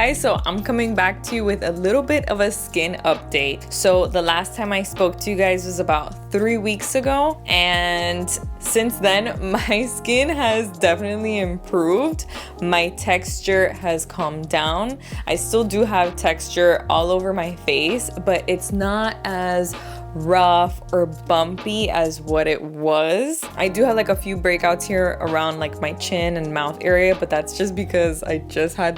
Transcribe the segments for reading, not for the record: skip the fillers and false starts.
guys, so I'm coming back to you with a little bit of a skin update. So the last time I spoke to you guys was about 3 weeks ago, and since then my skin has definitely improved. My texture has calmed down. I still do have texture all over my face, but it's not as rough or bumpy as what it was. I do have like a few breakouts here around like my chin and mouth area, but that's just because I just had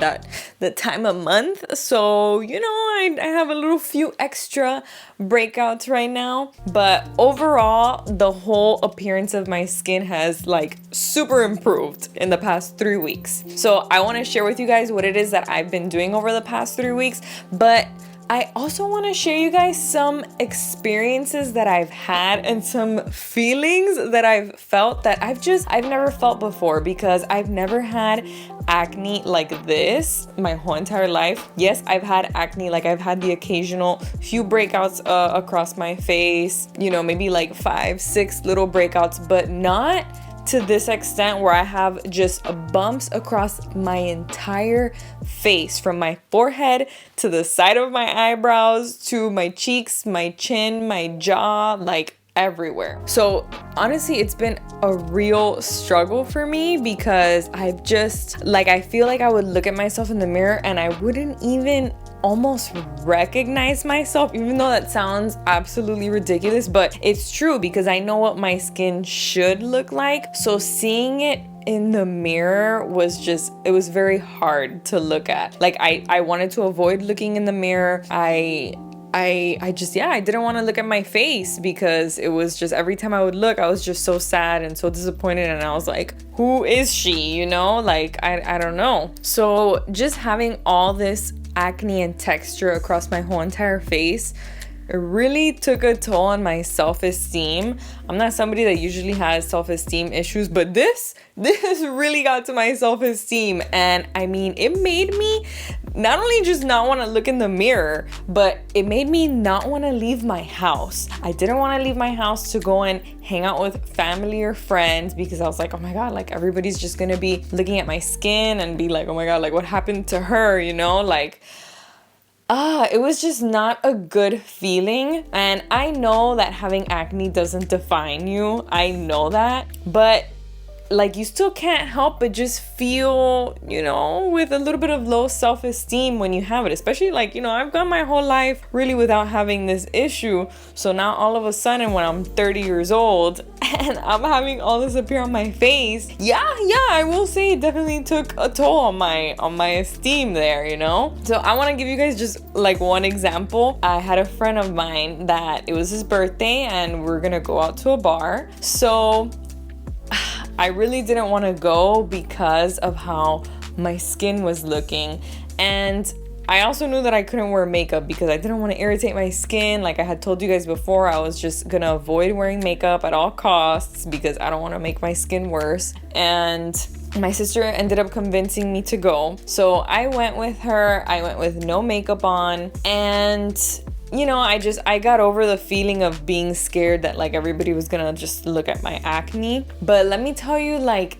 the time of month. So, you know, I have a little few extra breakouts right now. But overall, the whole appearance of my skin has like super improved in the past 3 weeks. So I want to share with you guys what it is that I've been doing over the past 3 weeks, but I also want to share you guys some experiences that I've had and some feelings that I've felt that I've never felt before, because I've never had acne like this my whole entire life. Yes, I've had acne, like I've had the occasional few breakouts across my face, you know, maybe like 5-6 little breakouts, but not to this extent where I have just bumps across my entire face, from my forehead to the side of my eyebrows to my cheeks, my chin, my jaw, like everywhere. So honestly, it's been a real struggle for me, because I've just like, I feel like I would look at myself in the mirror and I wouldn't even almost recognize myself, even though that sounds absolutely ridiculous, but it's true, because I know what my skin should look like. So seeing it in the mirror was just, it was very hard to look at. Like I wanted to avoid looking in the mirror. I didn't want to look at my face, because it was just, every time I would look, I was just so sad and so disappointed, and I was like, who is she, you know? Like I don't know. So just having all this acne and texture across my whole entire face, it really took a toll on my self-esteem. I'm not somebody that usually has self-esteem issues, but this really got to my self-esteem. And I mean, it made me not only just not want to look in the mirror, but it made me not want to leave my house. I didn't want to leave my house to go and hang out with family or friends, because I was like, oh my God, like everybody's just gonna be looking at my skin and be like, oh my God, like what happened to her, you know? Like, it was just not a good feeling. And I know that having acne doesn't define you. I know that. But like, you still can't help but just feel, you know, with a little bit of low self-esteem when you have it. Especially like, you know, I've gone my whole life really without having this issue. So now all of a sudden when I'm 30 years old and I'm having all this appear on my face, yeah, I will say it definitely took a toll on my esteem there, you know? So I want to give you guys just like one example. I had a friend of mine that it was his birthday and we're gonna go out to a bar. So I really didn't want to go because of how my skin was looking. And I also knew that I couldn't wear makeup because I didn't want to irritate my skin. Like I had told you guys before, I was just gonna avoid wearing makeup at all costs because I don't want to make my skin worse. And my sister ended up convincing me to go. So I went with her. I went with no makeup on, and you know, I got over the feeling of being scared that like everybody was gonna just look at my acne. But let me tell you, like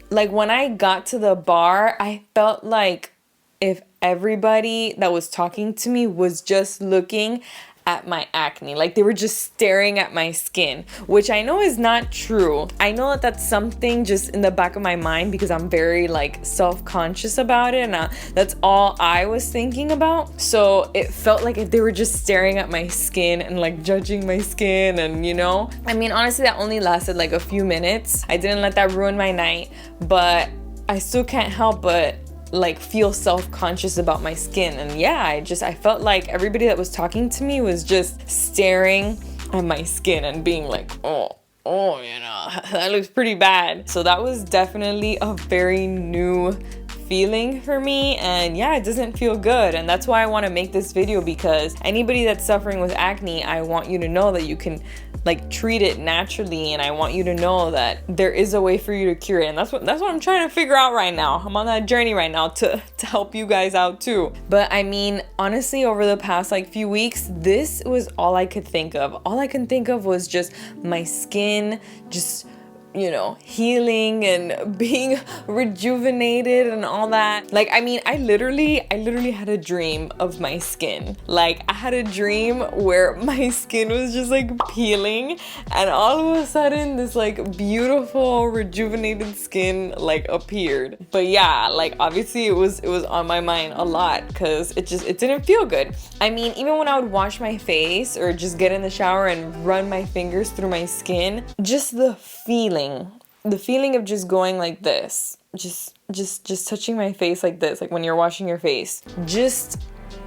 when I got to the bar, I felt like if everybody that was talking to me was just looking at my acne, like they were just staring at my skin, which I know is not true. I know that that's something just in the back of my mind because I'm very like self-conscious about it, and that's all I was thinking about. So it felt like if they were just staring at my skin and like judging my skin, and you know, I mean, honestly, that only lasted like a few minutes. I didn't let that ruin my night, but I still can't help but like feel self-conscious about my skin. And yeah, I felt like everybody that was talking to me was just staring at my skin and being like, oh, you know, that looks pretty bad. So that was definitely a very new feeling for me, and yeah, it doesn't feel good. And that's why I want to make this video, because anybody that's suffering with acne, I want you to know that you can like treat it naturally, and I want you to know that there is a way for you to cure it. And that's what I'm trying to figure out right now. I'm on that journey right now to help you guys out too. But I mean, honestly, over the past like few weeks, this was all I could think of. All I could think of was just my skin just you know, healing and being rejuvenated and all that. Like, I mean, I literally had a dream of my skin. Like, I had a dream where my skin was just like peeling, and all of a sudden this like beautiful rejuvenated skin like appeared. But yeah, like obviously it was on my mind a lot because it didn't feel good. I mean, even when I would wash my face or just get in the shower and run my fingers through my skin, just the feeling of just going like this, just touching my face like this, like when you're washing your face, just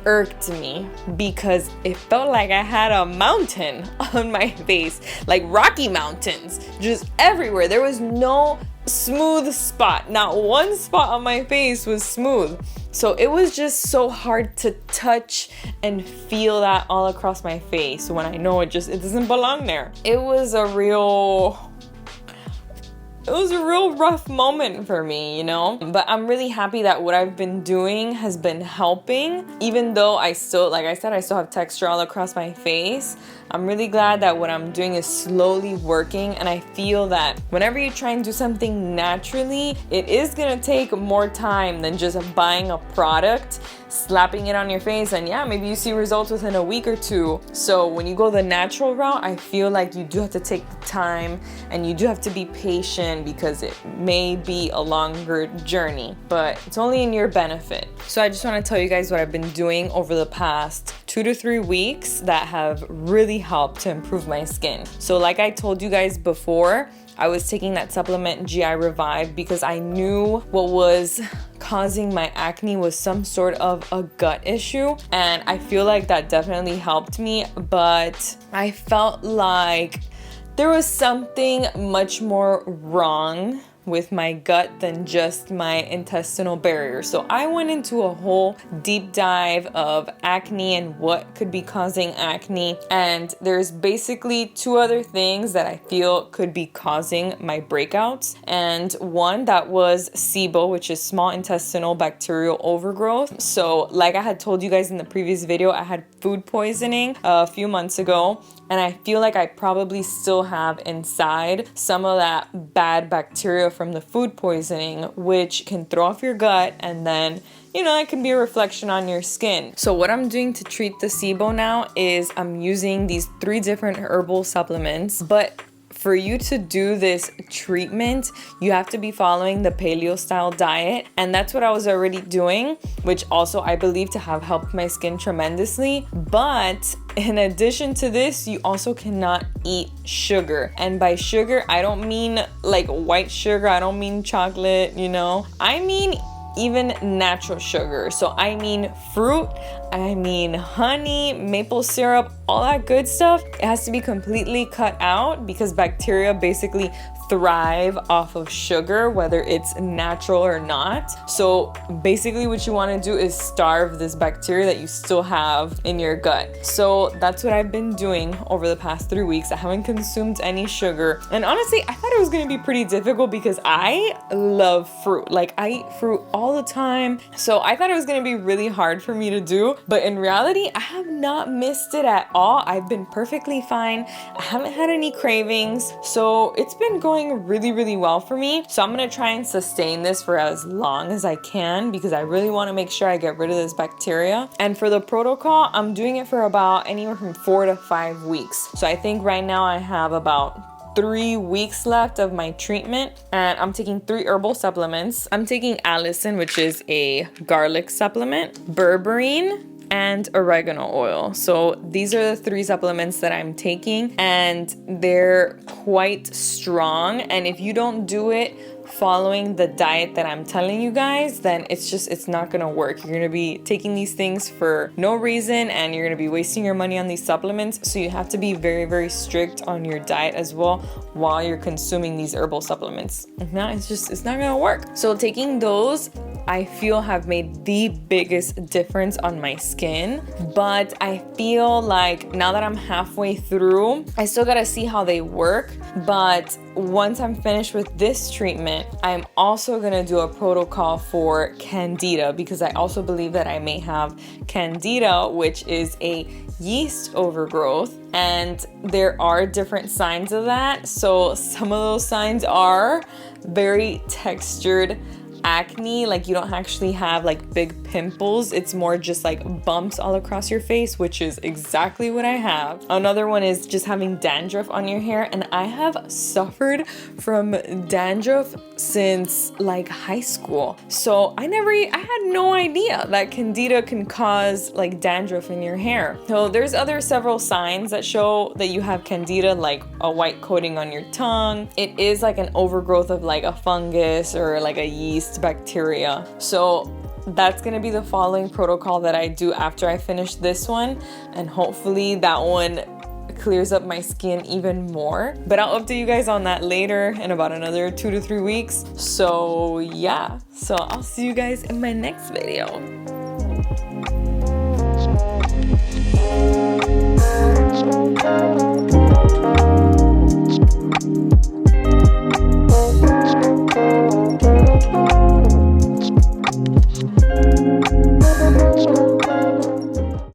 irked me because it felt like I had a mountain on my face, like Rocky Mountains, just everywhere. There was no smooth spot. Not one spot on my face was smooth. So it was just so hard to touch and feel that all across my face when I know it doesn't belong there. It was a real rough moment for me, you know? But I'm really happy that what I've been doing has been helping. Even though I still, like I said, I still have texture all across my face. I'm really glad that what I'm doing is slowly working, and I feel that whenever you try and do something naturally, it is gonna take more time than just buying a product, slapping it on your face, and yeah, maybe you see results within a week or two. So when you go the natural route, I feel like you do have to take the time and you do have to be patient because it may be a longer journey, but it's only in your benefit. So I just want to tell you guys what I've been doing over the past 2 to 3 weeks that have really helped to improve my skin. So like I told you guys before, I was taking that supplement GI Revive because I knew what was causing my acne was some sort of a gut issue, and I feel like that definitely helped me, but I felt like there was something much more wrong with my gut than just my intestinal barrier. So I went into a whole deep dive of acne and what could be causing acne, and there's basically 2 other things that I feel could be causing my breakouts, and one that was SIBO, which is small intestinal bacterial overgrowth. So like I had told you guys in the previous video, I had food poisoning a few months ago, and I feel like I probably still have inside some of that bad bacteria from the food poisoning, which can throw off your gut, and then, you know, it can be a reflection on your skin. So what I'm doing to treat the SIBO now is I'm using these 3 different herbal supplements, but for you to do this treatment, you have to be following the paleo style diet, and that's what I was already doing, which also I believe to have helped my skin tremendously. But in addition to this, you also cannot eat sugar, and by sugar I don't mean like white sugar, I don't mean chocolate, you know, I mean even natural sugar. So I mean fruit, I mean honey, maple syrup, all that good stuff. It has to be completely cut out because bacteria basically thrive off of sugar, whether it's natural or not. So basically what you want to do is starve this bacteria that you still have in your gut. So that's what I've been doing over the past 3 weeks. I haven't consumed any sugar, and honestly I thought it was going to be pretty difficult because I love fruit. Like I eat fruit all the time, so I thought it was going to be really hard for me to do, but in reality I have not missed it at all. I've been perfectly fine. I haven't had any cravings, so it's been going really well for me. So I'm gonna try and sustain this for as long as I can because I really want to make sure I get rid of this bacteria. And for the protocol, I'm doing it for about anywhere from 4 to 5 weeks. So I think right now I have about 3 weeks left of my treatment, and I'm taking 3 herbal supplements. I'm taking allicin, which is a garlic supplement, berberine, and oregano oil. So these are the 3 supplements that I'm taking, and they're quite strong, and if you don't do it following the diet that I'm telling you guys, then it's not gonna work. You're gonna be taking these things for no reason, and you're gonna be wasting your money on these supplements. So you have to be very strict on your diet as well while you're consuming these herbal supplements. If not, it's not gonna work. So taking those I feel have made the biggest difference on my skin. But I feel like now that I'm halfway through, I still gotta see how they work. But once I'm finished with this treatment, I'm also gonna do a protocol for candida, because I also believe that I may have candida, which is a yeast overgrowth, and there are different signs of that. So some of those signs are very textured acne, like you don't actually have like big pimples, it's more just like bumps all across your face, which is exactly what I have. Another one is just having dandruff on your hair, and I have suffered from dandruff since like high school. So I had no idea that candida can cause like dandruff in your hair. So there's several signs that show that you have candida, like a white coating on your tongue. It is like an overgrowth of like a fungus or like a yeast bacteria. So that's gonna be the following protocol that I do after I finish this one, and hopefully that one clears up my skin even more. But I'll update you guys on that later in about another 2 to 3 weeks. So yeah, so I'll see you guys in my next video.